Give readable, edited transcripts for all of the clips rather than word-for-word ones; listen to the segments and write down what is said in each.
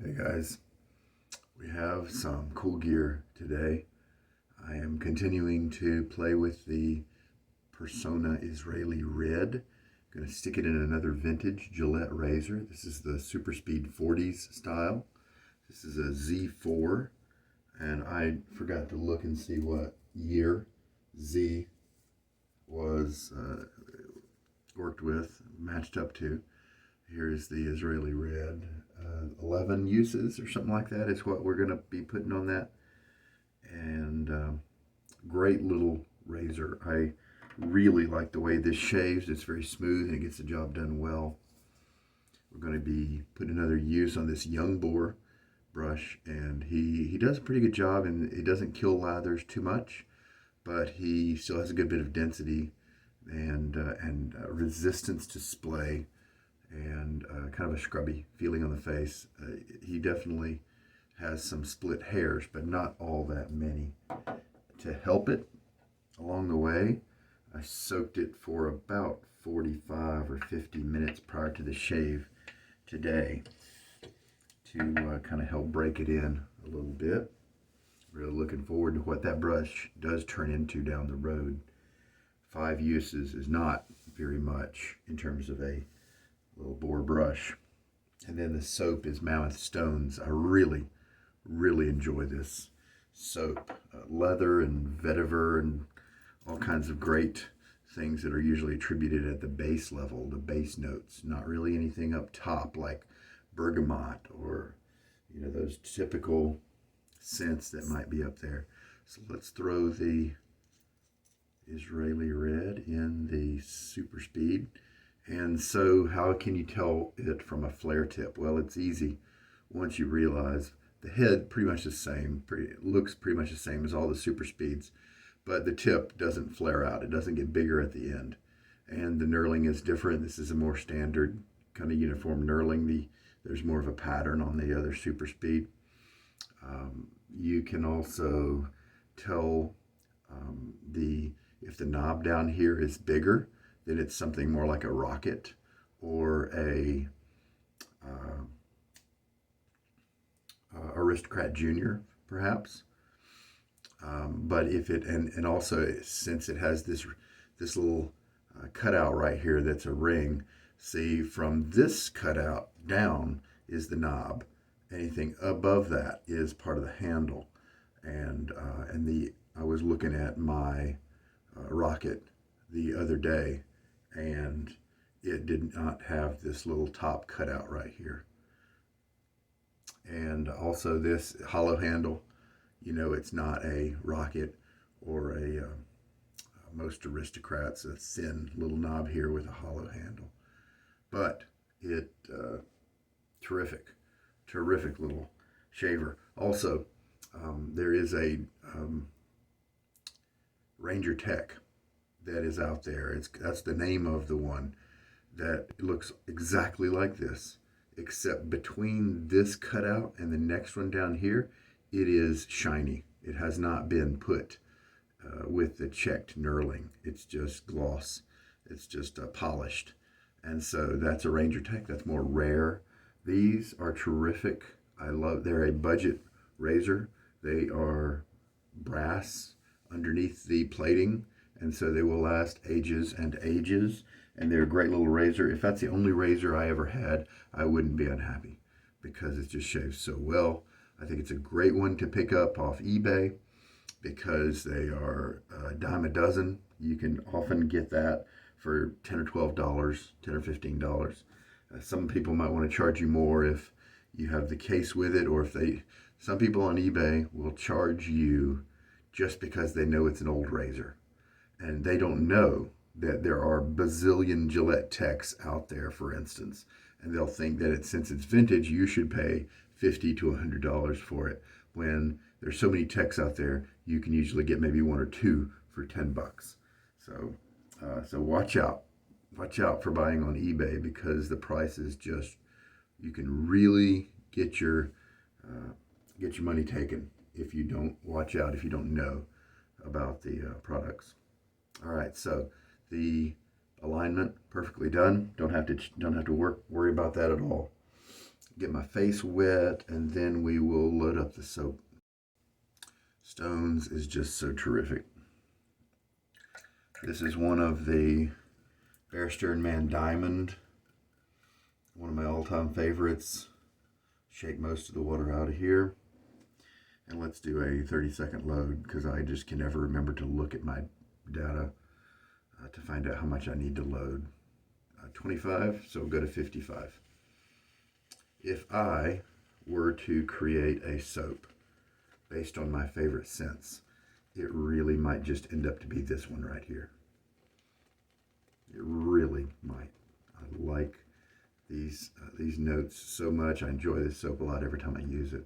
Hey guys, we have some cool gear today. I am continuing to play with the Personna Israeli Red. I'm going to stick it in another vintage Gillette razor. This is the Super Speed 40s style. This is a Z4, and I forgot to look and see what year Z was worked with, matched up to. Here's the Israeli Red. 11 uses or something like that is what we're going to be putting on that. And great little razor. I really like the way this shaves. It's very smooth and it gets the job done well. We're going to be putting another use on this young boar brush, and he does a pretty good job, and it doesn't kill lathers too much, but he still has a good bit of density and resistance to splay, and kind of a scrubby feeling on the face. He definitely has some split hairs, but not all that many. To help it along the way, I soaked it for about 45 or 50 minutes prior to the shave today to kind of help break it in a little bit. Really looking forward to what that brush does turn into down the road. 5 uses is not very much in terms of a little boar brush. And then the soap is Mammoth Stones. I really enjoy this soap. Leather and vetiver and all kinds of great things that are usually attributed at the base level, the base notes. Not really anything up top like bergamot or those typical scents that might be up there. So let's throw the Israeli Red in the Super Speed. And so how can you tell it from a flare tip? Well, it's easy once you realize the head pretty much the same, looks pretty much the same as all the Super Speeds, but the tip doesn't flare out. It doesn't get bigger at the end. And the knurling is different. This is a more standard kind of uniform knurling. There's more of a pattern on the other Super Speed. You can also tell if the knob down here is bigger, then it's something more like a rocket or a Aristocrat Junior, perhaps. But if it and also since it has this little cutout right here that's a ring, see, from this cutout down is the knob. Anything above that is part of the handle. And I was looking at my rocket the other day, and it did not have this little top cutout right here. And also this hollow handle, it's not a rocket or a most aristocrats, a thin little knob here with a hollow handle. But it, terrific little shaver. Also, there is a Ranger Tech that is out there. That's the name of the one that looks exactly like this, except between this cutout and the next one down here, it is shiny. It has not been put with the checked knurling. It's just gloss. It's just polished. And so that's a Ranger Tech. That's more rare. These are terrific. They're a budget razor. They are brass underneath the plating, and so they will last ages and ages, and they're a great little razor. If that's the only razor I ever had, I wouldn't be unhappy because it just shaves so well. I think it's a great one to pick up off eBay because they are a dime a dozen. You can often get that for $10 or $12, $10 or $15. Some people might want to charge you more if you have the case with it, or some people on eBay will charge you just because they know it's an old razor. And they don't know that there are bazillion Gillette Techs out there, for instance. And they'll think that since it's vintage, you should pay $50 to $100 for it. When there's so many Techs out there, you can usually get maybe 1 or 2 for $10. So watch out. Watch out for buying on eBay because the price is just, you can really get your money taken if you don't watch out, if you don't know about the products. All right, so the alignment perfectly done. Don't have to worry about that at all. get my face wet, and then we will load up the soap. Stones is just so terrific. This is one of the Bear Stearns Man Diamond, one of my all-time favorites. Shake most of the water out of here. And let's do a 30-second load, because I just can never remember to look at my data to find out how much I need to load. 25, so we'll go to 55. If I were to create a soap based on my favorite scents, it really might just end up to be this one right here. It really might. I like these notes so much. I enjoy this soap a lot every time I use it.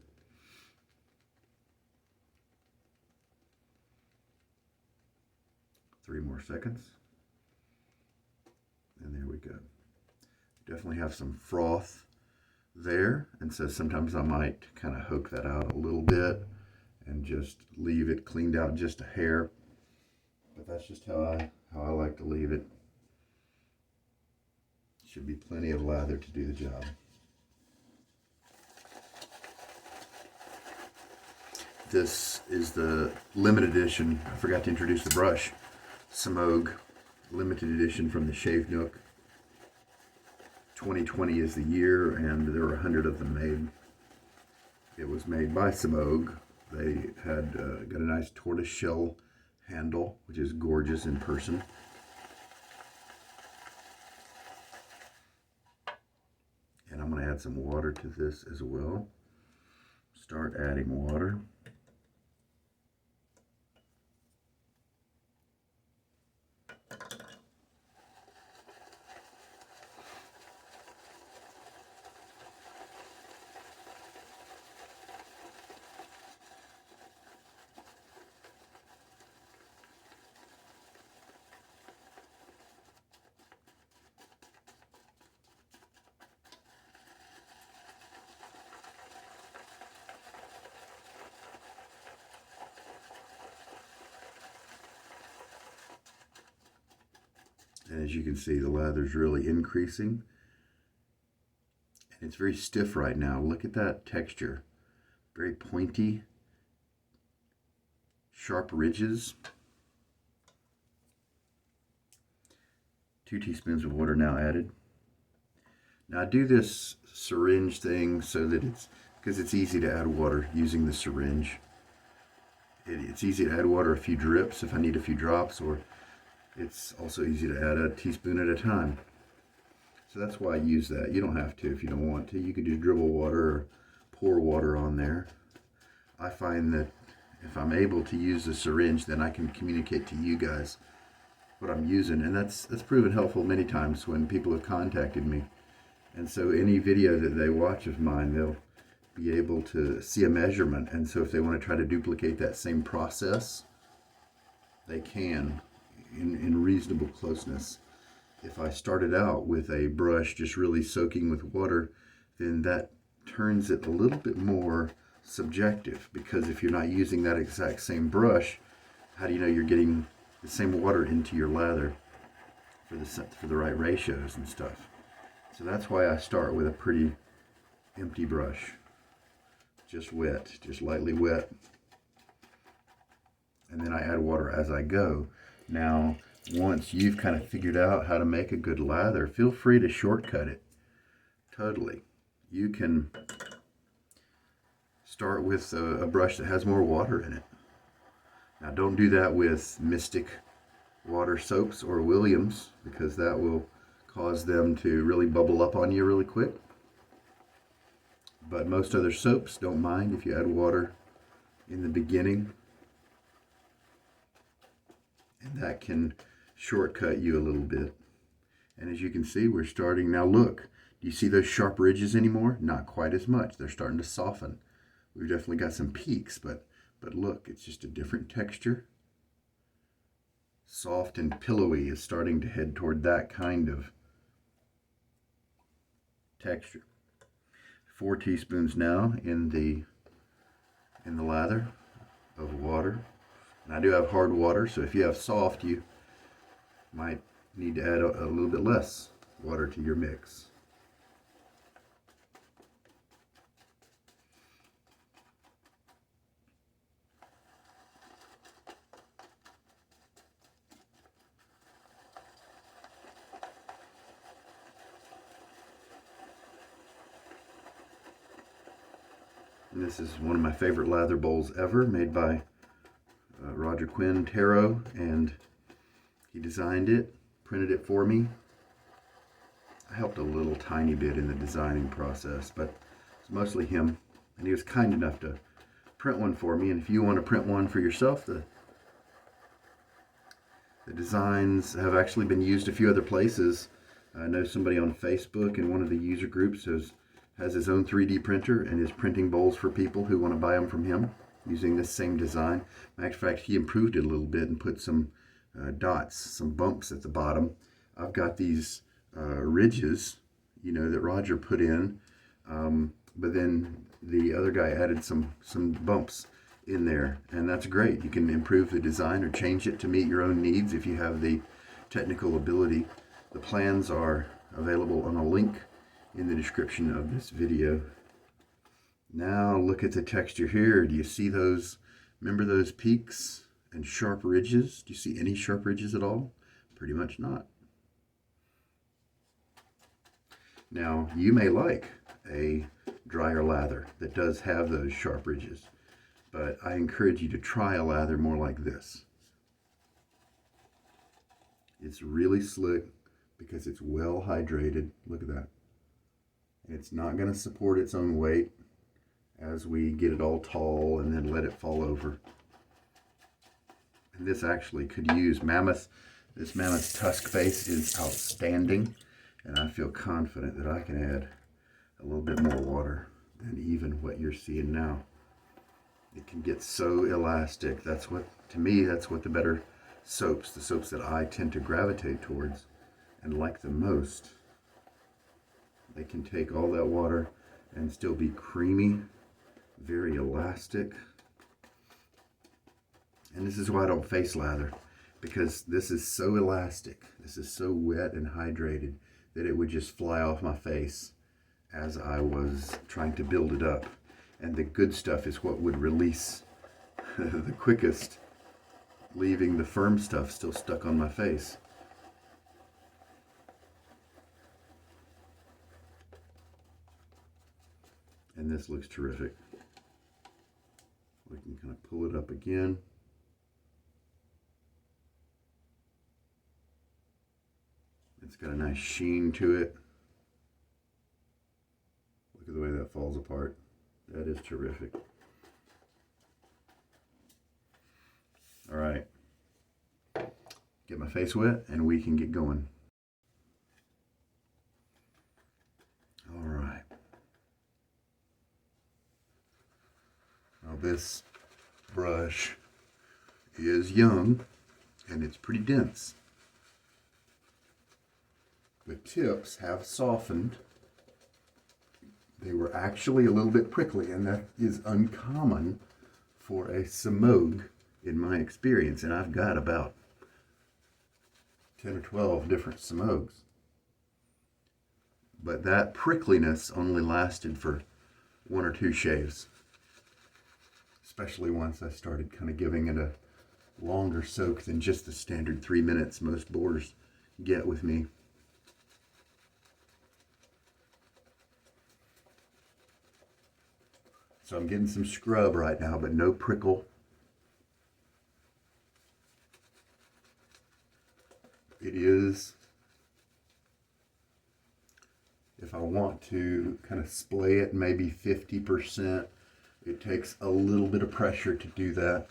Three more seconds. And there we go. Definitely have some froth there, and so sometimes I might kind of hook that out a little bit and just leave it cleaned out just a hair. But that's just how I like to leave it. Should be plenty of lather to do the job. This is the limited edition. I forgot to introduce the brush. Semogue limited edition from the Shave Nook. 2020 is the year, and there were 100 of them made. It was made by Semogue. They had got a nice tortoise shell handle, which is gorgeous in person. And I'm going to add some water to this as well. Start adding water. And as you can see, the lather's really increasing. And it's very stiff right now. Look at that texture. Very pointy, sharp ridges. 2 teaspoons of water now added. Now I do this syringe thing so that because it's easy to add water using the syringe. It's easy to add water a few drips if I need a few drops, or it's also easy to add a teaspoon at a time. So that's why I use that. You don't have to if you don't want to. You could just dribble water or pour water on there. I find that if I'm able to use the syringe, then I can communicate to you guys what I'm using. And that's proven helpful many times when people have contacted me. And so any video that they watch of mine, they'll be able to see a measurement. And so if they want to try to duplicate that same process, they can. In reasonable closeness. If I started out with a brush just really soaking with water, then that turns it a little bit more subjective, because if you're not using that exact same brush, how do you know you're getting the same water into your lather for the right ratios and stuff? So that's why I start with a pretty empty brush, just wet, just lightly wet, and then I add water as I go. Now, once you've kind of figured out how to make a good lather, feel free to shortcut it. Totally. You can start with a brush that has more water in it. Now, don't do that with Mystic water soaps or Williams, because that will cause them to really bubble up on you really quick. But most other soaps don't mind if you add water in the beginning. And that can shortcut you a little bit. And as you can see, we're starting now. Look, do you see those sharp ridges anymore? Not quite as much. They're starting to soften. We've definitely got some peaks, but look, it's just a different texture. Soft and pillowy is starting to head toward that kind of texture. 4 teaspoons now in the lather of water. And I do have hard water, so if you have soft, you might need to add a little bit less water to your mix. And this is one of my favorite lather bowls ever, made by Roger Quinn Tarot, and he designed it, printed it for me. I helped a little tiny bit in the designing process, but it's mostly him, and he was kind enough to print one for me. And if you want to print one for yourself, the designs have actually been used a few other places. I know somebody on Facebook in one of the user groups has his own 3D printer and is printing bowls for people who want to buy them from him using this same design. Matter of fact, he improved it a little bit and put some dots, some bumps at the bottom. I've got these ridges, you know, that Roger put in, but then the other guy added some bumps in there, and that's great. You can improve the design or change it to meet your own needs if you have the technical ability. The plans are available on a link in the description of this video. Now look at the texture here. Do you see those? Remember those peaks and sharp ridges? Do you see any sharp ridges at all? Pretty much not. Now you may like a drier lather that does have those sharp ridges, but I encourage you to try a lather more like this. It's really slick because it's well hydrated. Look at that. It's not going to support its own weight as we get it all tall and then let it fall over. And this actually could use Mammoth. This Mammoth Tusk base is outstanding, and I feel confident that I can add a little bit more water than even what you're seeing now. It can get so elastic. That's what, to me, that's what the better soaps, the soaps that I tend to gravitate towards and like the most, they can take all that water and still be creamy, very elastic. And this is why I don't face lather, because this is so elastic, this is so wet and hydrated that it would just fly off my face as I was trying to build it up. And the good stuff is what would release the quickest, leaving the firm stuff still stuck on my face. And this looks terrific. We can kind of pull it up again. It's got a nice sheen to it. Look at the way that falls apart. That is terrific. All right. Get my face wet and we can get going. All right. Now this brush is young and it's pretty dense. The tips have softened. They were actually a little bit prickly, and that is uncommon for a Semogue in my experience. And I've got about 10 or 12 different Semogues. But that prickliness only lasted for 1 or 2 shaves. Especially once I started kind of giving it a longer soak than just the standard 3 minutes most bores get with me. So I'm getting some scrub right now, but no prickle. It is, if I want to kind of splay it maybe 50%, it takes a little bit of pressure to do that.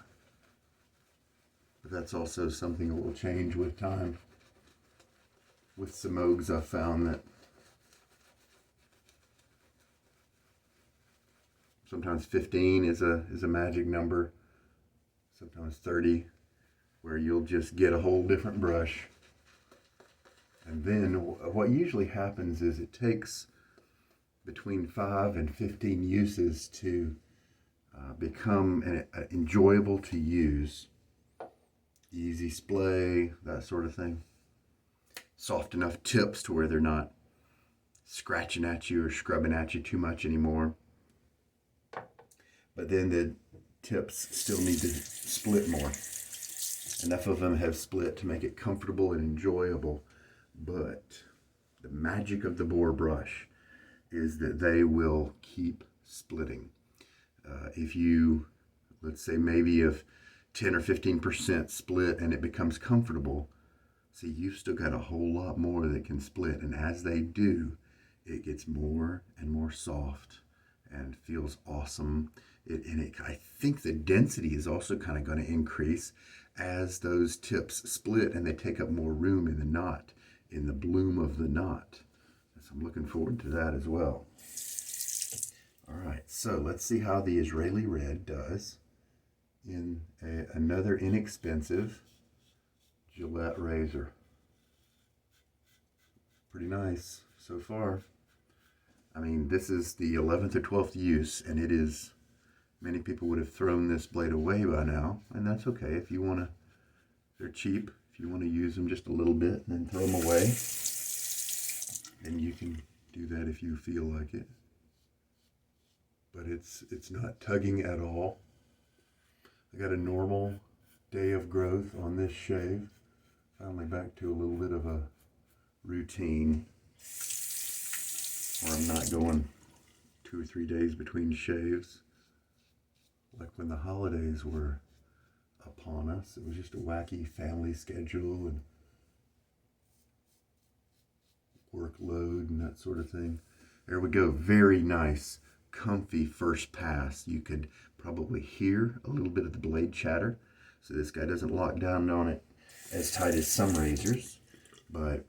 But that's also something that will change with time. With Semogues, I've found that sometimes 15 is a magic number, sometimes 30, where you'll just get a whole different brush. And then what usually happens is it takes between 5 and 15 uses to become enjoyable to use. Easy splay, that sort of thing. Soft enough tips to where they're not scratching at you or scrubbing at you too much anymore. But then the tips still need to split more. Enough of them have split to make it comfortable and enjoyable. But the magic of the boar brush is that they will keep splitting. If you, let's say maybe if 10 or 15% split and it becomes comfortable, see, you've still got a whole lot more that can split. And as they do, it gets more and more soft and feels awesome. I think the density is also kind of going to increase as those tips split and they take up more room in the knot, in the bloom of the knot. So I'm looking forward to that as well. All right, so let's see how the Israeli Red does in another inexpensive Gillette razor. Pretty nice so far. I mean, this is the 11th or 12th use, and it is, many people would have thrown this blade away by now, and that's okay. If you want to, they're cheap. If you want to use them just a little bit and then throw them away, then you can do that if you feel like it. But it's not tugging at all. I got a normal day of growth on this shave. Finally back to a little bit of a routine where I'm not going 2 or 3 days between shaves like when the holidays were upon us. It was just a wacky family schedule and workload and that sort of thing. There we go. Very nice, comfy first pass. You could probably hear a little bit of the blade chatter. So this guy doesn't lock down on it as tight as some razors, but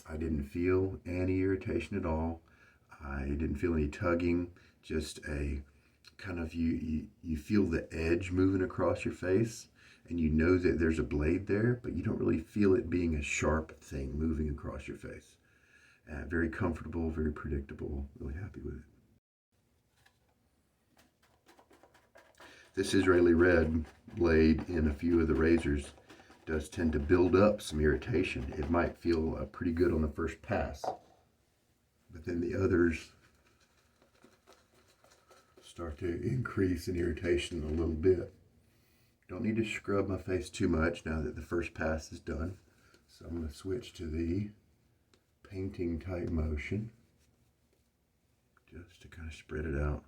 I didn't feel any irritation at all. I didn't feel any tugging, just a kind of, you feel the edge moving across your face, and you know that there's a blade there, but you don't really feel it being a sharp thing moving across your face. Very comfortable, very predictable, really happy with it. This Israeli Red blade in a few of the razors does tend to build up some irritation. It might feel pretty good on the first pass, but then the others start to increase in irritation a little bit. Don't need to scrub my face too much now that the first pass is done. So I'm going to switch to the painting type motion just to kind of spread it out.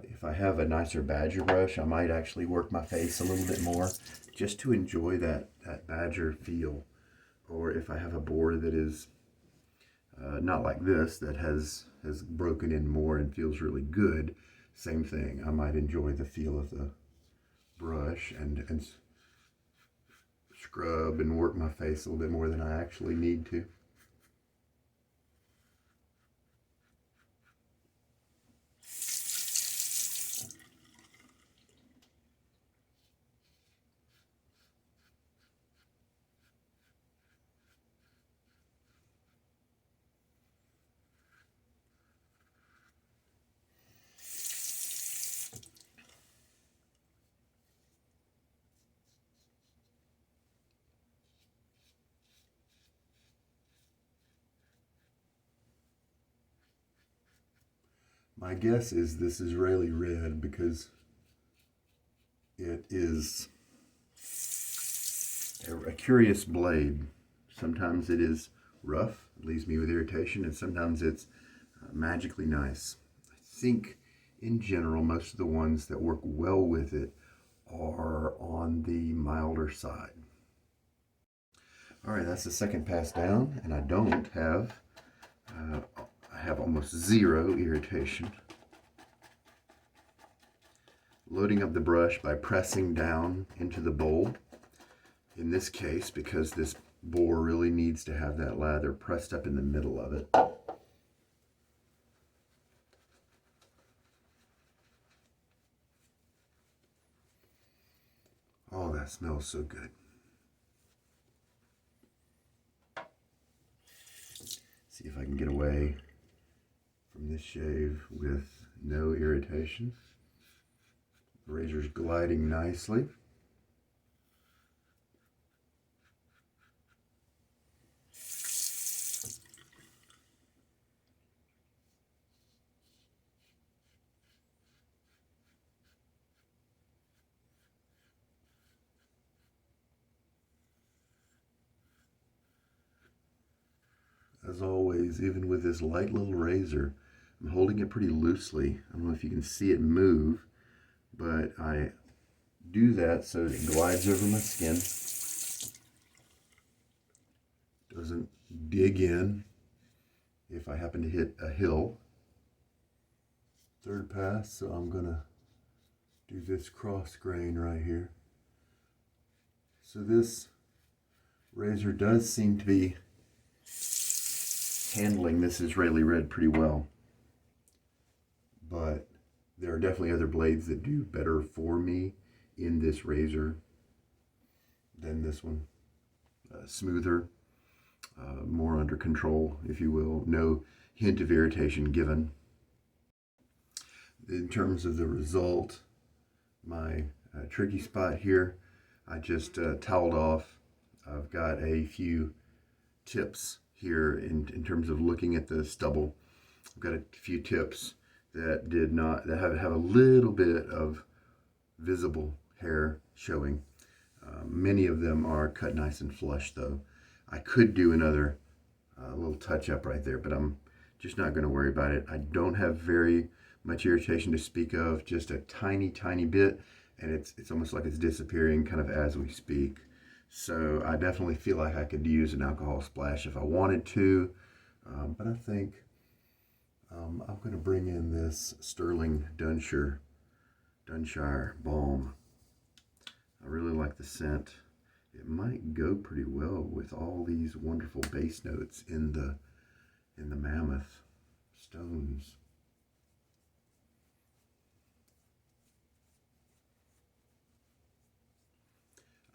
If I have a nicer badger brush, I might actually work my face a little bit more just to enjoy that badger feel. Or if I have a boar that is not like this, that has broken in more and feels really good, same thing. I might enjoy the feel of the brush and scrub and work my face a little bit more than I actually need to. My guess is this Israeli Red because it is a curious blade. Sometimes it is rough, it leaves me with irritation, and sometimes it's magically nice. I think in general most of the ones that work well with it are on the milder side. All right, that's the second pass down, and I don't have I have almost zero irritation. Loading up the brush by pressing down into the bowl. In this case, because this boar really needs to have that lather pressed up in the middle of it. Oh, that smells so good. See if I can get away from this shave with no irritation. The razor's gliding nicely. As always, even with this light little razor, I'm holding it pretty loosely. I don't know if you can see it move, but I do that so that it glides over my skin. Doesn't dig in if I happen to hit a hill. Third pass, so I'm gonna do this cross grain right here. So this razor does seem to be handling this Israeli red pretty well, but there are definitely other blades that do better for me in this razor than this one. Smoother, more under control, if you will. No hint of irritation given. In terms of the result, my tricky spot here, I just toweled off. I've got a few tips here in terms of looking at the stubble. I've got a few tips that have a little bit of visible hair showing. Many of them are cut nice and flush though. I could do another little touch up right there, but I'm just not going to worry about it. I don't have very much irritation to speak of, just a tiny bit, and it's almost like it's disappearing kind of as we speak. So I definitely feel like I could use an alcohol splash if I wanted to, but I think I'm going to bring in this Stirling Dunshire balm. I really like the scent. It might go pretty well with all these wonderful bass notes in the Mammoth Stones.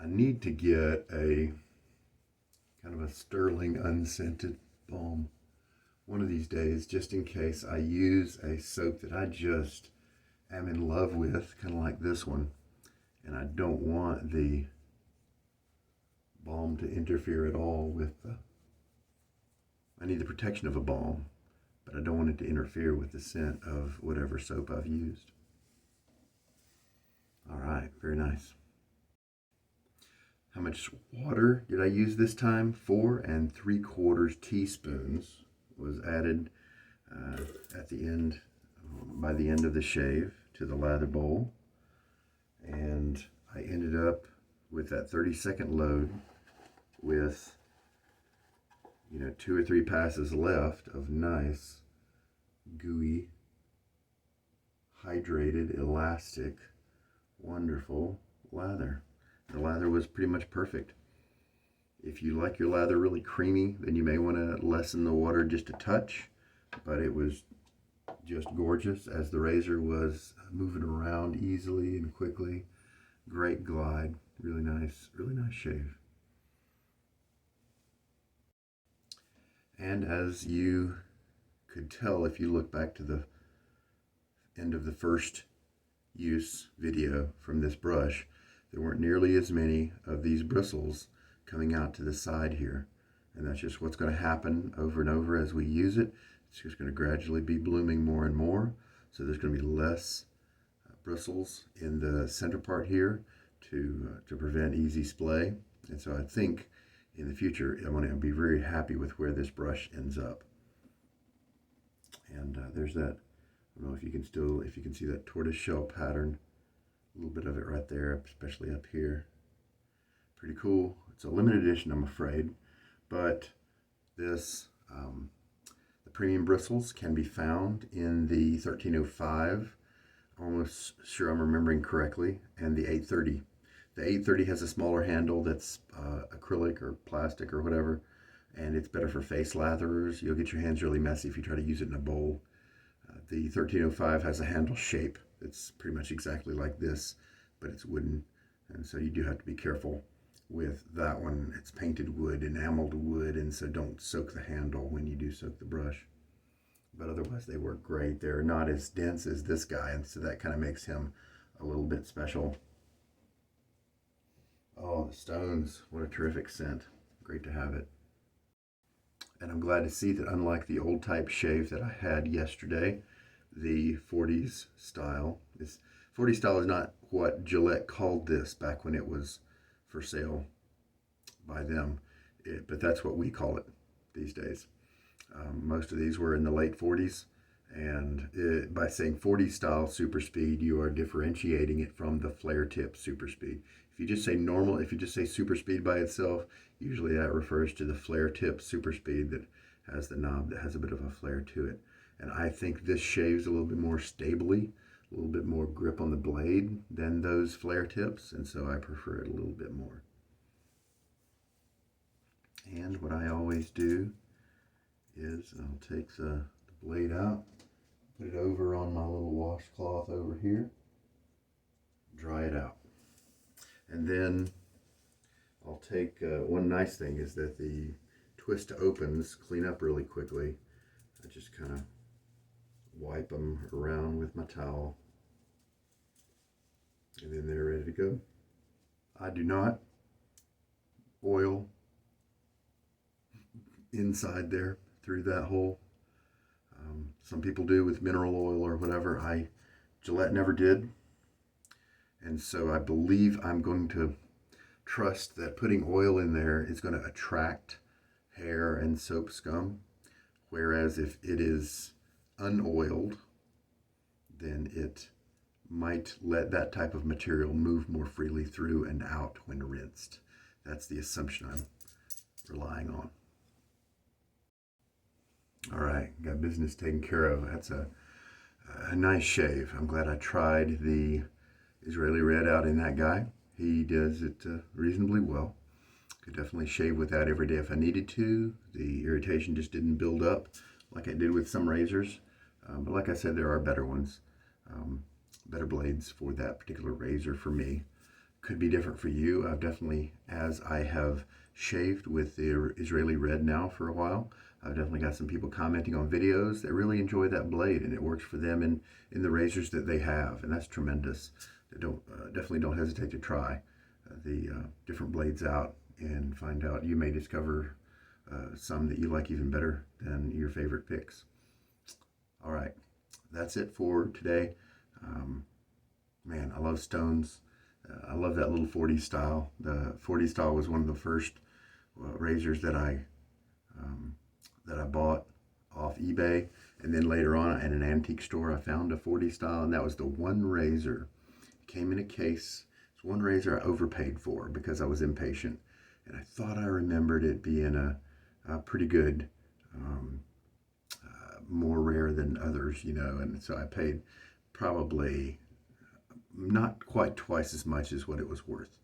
I need to get a kind of a Stirling unscented balm one of these days, just in case I use a soap that I just am in love with, kind of like this one, and I don't want the balm to interfere at all with I need the protection of a balm, but I don't want it to interfere with the scent of whatever soap I've used. All right, very nice. How much water did I use this time? 4 3/4 teaspoons was added at the end, by the end of the shave, to the lather bowl. And I ended up with that 30-second load with 2 or 3 passes left of nice, gooey, hydrated, elastic, wonderful lather. The lather was pretty much perfect. If you like your lather really creamy, then you may want to lessen the water just a touch, but it was just gorgeous as the razor was moving around easily and quickly. Great glide, really nice shave. And as you could tell if you look back to the end of the first use video from this brush, there weren't nearly as many of these bristles coming out to the side here. And that's just what's going to happen over and over as we use it. It's just going to gradually be blooming more and more. So there's going to be less bristles in the center part here to prevent easy splay. And so I think in the future, I'm going to be very happy with where this brush ends up. And there's that. I don't know if you can see that tortoiseshell pattern. A little bit of it right there, especially up here. Pretty cool. It's a limited edition, I'm afraid, but this, the premium bristles can be found in the 1305, almost sure I'm remembering correctly, and the 830. The 830 has a smaller handle that's acrylic or plastic or whatever, and it's better for face latherers. You'll get your hands really messy if you try to use it in a bowl. The 1305 has a handle shape. It's pretty much exactly like this, but it's wooden, and so you do have to be careful with that one. It's painted wood, enameled wood, and so don't soak the handle when you do soak the brush. But otherwise they work great. They're not as dense as this guy, and so that kind of makes him a little bit special. Oh, the Stones, what a terrific scent. Great to have it. And I'm glad to see that unlike the old type shave that I had yesterday, the 40s style, this 40s style is not what Gillette called this back when it was for sale by them, but that's what we call it these days. Most of these were in the late 40s, And by saying 40 style super speed, you are differentiating it from the flare tip super speed. If you just say normal, if you just say super speed by itself, usually that refers to the flare tip super speed that has the knob that has a bit of a flare to it. And I think this shaves a little bit more stably, a little bit more grip on the blade than those flare tips, and so I prefer it a little bit more. And what I always do is I'll take the blade out, put it over on my little washcloth over here, dry it out. And then I'll take, one nice thing is that the twist opens clean up really quickly. I just kind of wipe them around with my towel, and then they're ready to go. I do not oil inside there through that hole. Some people do with mineral oil or whatever. Gillette never did, and so I believe I'm going to trust that putting oil in there is going to attract hair and soap scum, whereas if it is unoiled, then it might let that type of material move more freely through and out when rinsed. That's the assumption I'm relying on. All right, got business taken care of. That's a nice shave. I'm glad I tried the Israeli Red out in that guy. He does it reasonably well. Could definitely shave with that every day if I needed to. The irritation just didn't build up like it did with some razors. But like I said, there are better ones, better blades for that particular razor for me. Could be different for you. I've definitely, as I have shaved with the Israeli Red now for a while, I've definitely got some people commenting on videos that really enjoy that blade, and it works for them in the razors that they have, and that's tremendous. Definitely don't hesitate to try the different blades out and find out. You may discover some that you like even better than your favorite picks. All right, that's it for today. Man, I love stones. I love that little 40 style. The 40 style was one of the first razors that I bought off eBay, and then later on at an antique store I found a 40 style, and that was the one razor. It came in a case. It's one razor I overpaid for because I was impatient, and I thought I remembered it being a pretty good, more rare than others, you know, and so I paid probably not quite twice as much as what it was worth,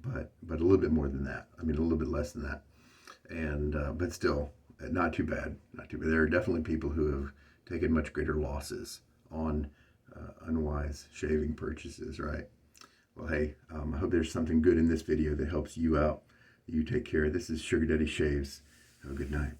but a little bit more than that. I mean, a little bit less than that, and but still not too bad. Not too bad. There are definitely people who have taken much greater losses on unwise shaving purchases, right? Well, hey, I hope there's something good in this video that helps you out. You take care. This is Sugar Daddy Shaves. Have a good night.